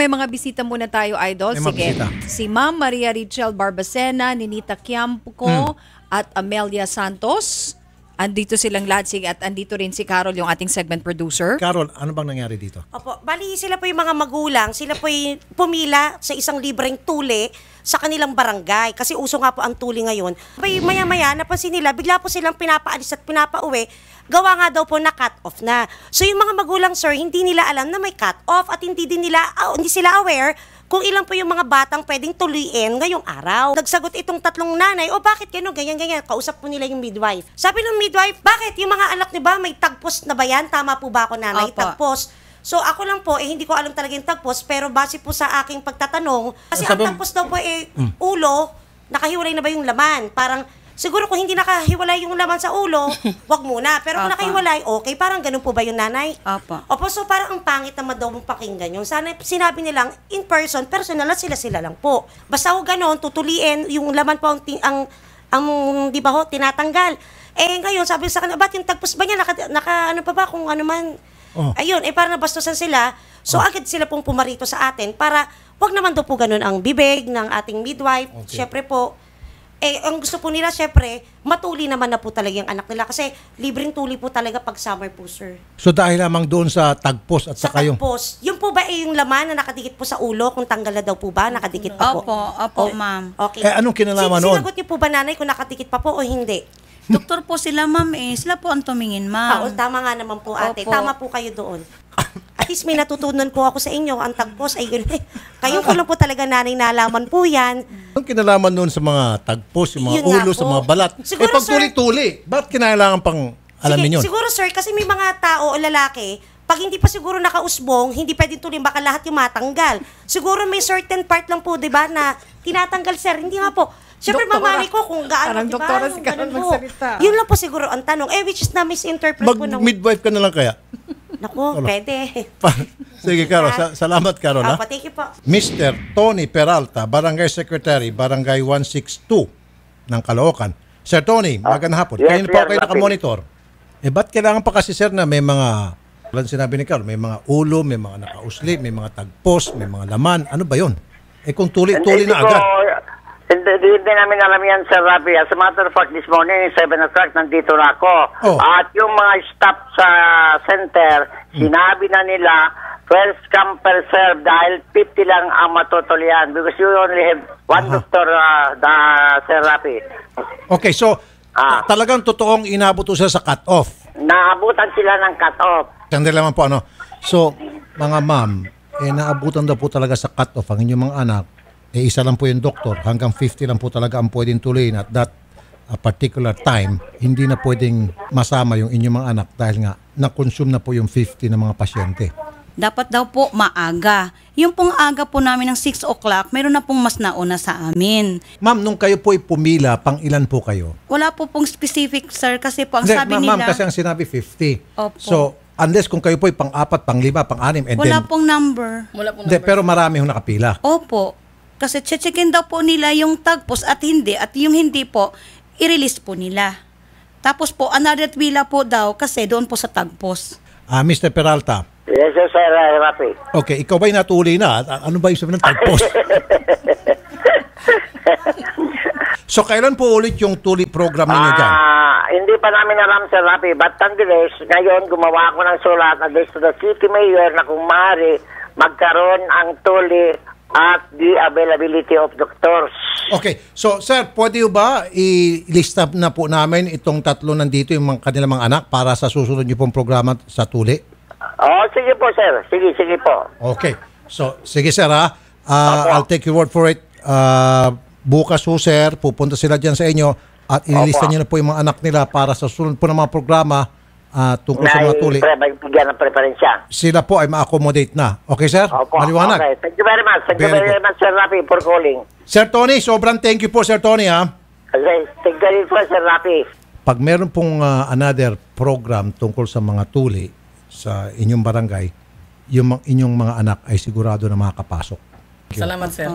May mga bisita muna tayo, Idol. May mga Sige. bisita. Si Ma'am Maria Richel Barbacena, Ninita Quiamco, at Amelia Santos. Andito silang lahat. Sige, at andito rin si Carol, yung ating segment producer. Carol, ano bang nangyari dito? Opo, bali sila po yung mga magulang, sila po yung pumila sa isang libreng tuli sa kanilang barangay. Kasi uso nga po ang tuli ngayon. Maya-maya, napansin nila, bigla po silang pinapaalis at pinapauwi, gawa nga daw po na cut-off na. So yung mga magulang, sir, hindi nila alam na may cut-off at hindi sila aware kung ilan po yung mga batang pwedeng tuloyin ngayong araw. Nagsagot itong tatlong nanay, o bakit gano'n, ganyan-ganyan, kausap po nila yung midwife. Sabi ng midwife, bakit yung mga anak niyo ba may tagpos na ba yan? Tama po ba ako, nanay? Opo. Tagpos. So ako lang po, hindi ko alam talaga yung tagpos, pero base po sa aking pagtatanong, kasi ang tagpos daw po ulo, nakahiwalay na ba yung laman? Parang, siguro kung hindi nakahiwalay yung laman sa ulo, wag muna. Pero kung nakahiwalay, okay, parang ganun po ba yung nanay? Opo. Opo, so parang ang pangit naman daw mong pakinggan yun. Sana sinabi nilang in person, personal na sila lang po. Basta ho ganun, tutuliin, yung laman po ang di ba ho, tinatanggal. Eh ngayon, sabi sa kanila, ba't yung tagpos ba niya, ano pa ba, kung ano man. Ayun, parang nabastusan sila. So agad sila pong pumarito sa atin para wag naman daw po ganun ang bibig ng ating midwife. Okay. Syempre po, ang gusto po nila, syempre, matuli naman na po talaga yung anak nila. Kasi libreng tuli po talaga pag summer po, sir. So dahil lamang doon sa tagpos at Sa saka yung... tagpos, yun po ba yung laman na nakadikit po sa ulo? Kung tanggal na daw po ba, nakadikit pa po? Opo, ma'am. Okay. anong kinalaman noon? Sinagot niyo po ba, nanay, kung nakadikit pa po o hindi? Doktor po sila, ma'am. Sila po ang tumingin, ma'am. Tama nga naman po, ate. Opo. Tama po kayo doon. At least may natutunan po ako sa inyo. Ang tagpos ay gano'n. Kayong ko lang po talaga, nanay, nalaman po yan. Anong kinalaman noon sa mga tagpos, yung mga Yun nga ulo, po. sa mga balat? Siguro, pag tuli-tuli, bakit kinailangan pang alamin yun? Siguro, sir, kasi may mga tao o lalaki, pag hindi pa siguro nakausbong, hindi pwedeng tuloy, baka lahat yung matanggal. Siguro may certain part lang po, di ba, na tinatanggal, sir. Hindi nga po. Siyempre, mamali ko kung gaano, Parang di ba? doktora si Carol Ganun po. magsalita. Yun lang po siguro ang tanong. Which is na misinterpret po ng... Mag-midwife ka na lang kaya? Naku, pwede. Sige, Carol. Salamat, Carol. Ha? Thank you po. Mr. Tony Peralta, Barangay Secretary, Barangay 162 ng Caloocan. Sir Tony, magandang hapon. Kanina po kayo nakamonitor. Ba't kailangan pa kasi, sir, na may mga, walang sinabi ni Carol, may mga ulo, may mga nakausli, may mga tagpos, may mga laman. Ano ba yun? Kung tuli-tuli na agad. Hindi namin alam yan, Sir Rafi. As a matter of fact, this morning, 7 o'clock, nandito na ako. At yung mga staff sa center, sinabi na nila, first come, first serve, dahil 50 lang ang matutulian. Because you only have one doctor, Sir Rafi. Okay, so, talagang totoong inabot ko sila sa cut-off. Naabutan sila ng cut-off. Sandali naman po, ano. So, mga ma'am, naabutan daw po talaga sa cut-off ang inyong mga anak. Isa lang po yung doktor, hanggang 50 lang po talaga ang pwedeng tuloyin at that particular time, hindi na pwedeng masama yung inyong mga anak dahil nga na-consume na po yung 50 ng mga pasyente. Dapat daw po maaga. Yung pong aga po namin ng 6 o'clock, meron na pong mas nauna sa amin. Ma'am, nung kayo po pumila, pang ilan po kayo? Wala po pong specific, sir, kasi po ang sabi ma'am, nila... kasi ang sinabi 50. Opo. So, unless kung kayo po pang-4, pang-5, pang-6, and wala then... pong number. Pero marami yung nakapila. Opo. Kasi checkin daw po nila yung tagpos at yung hindi po, i-release po nila. Tapos po, another pila po daw kasi doon po sa tagpos. Mr. Peralta. Yes, Sir Rafi. Okay, ikaw ba'y natuli na? Ano ba yung sabi ng tagpos? So, kailan po ulit yung tuli program ninyo dyan? Hindi pa namin alam, Sir Rafi. But nonetheless, ngayon gumawa ako ng sulat against to the city mayor na kung maaari magkaroon ang tuli at the availability of doctors. Okay. So, sir, pwede ba i-lista na po namin itong tatlo nandito, yung kanilang mga anak, para sa susunod niyo pong programa sa tuli? Sige po, sir. Sige po. Okay. So, sige, sir, ha? I'll take your word for it. Bukas po, sir, pupunta sila dyan sa inyo at ililista niyo na po yung mga anak nila para sa susunod po ng mga programa tungkol sa mga tuli. Bigyan ng preferensya. Sila po ay ma-accommodate na. Okay, sir? Maliwanag. Okay. Thank you very much. Thank you very much, Sir Rafi, for calling. Sir Tony, sobrang thank you po, Sir Tony, ha? Okay. Thank you po, Sir Rafi. Pag meron pong another program tungkol sa mga tuli sa inyong barangay, yung inyong mga anak ay sigurado na makakapasok. Salamat, sir.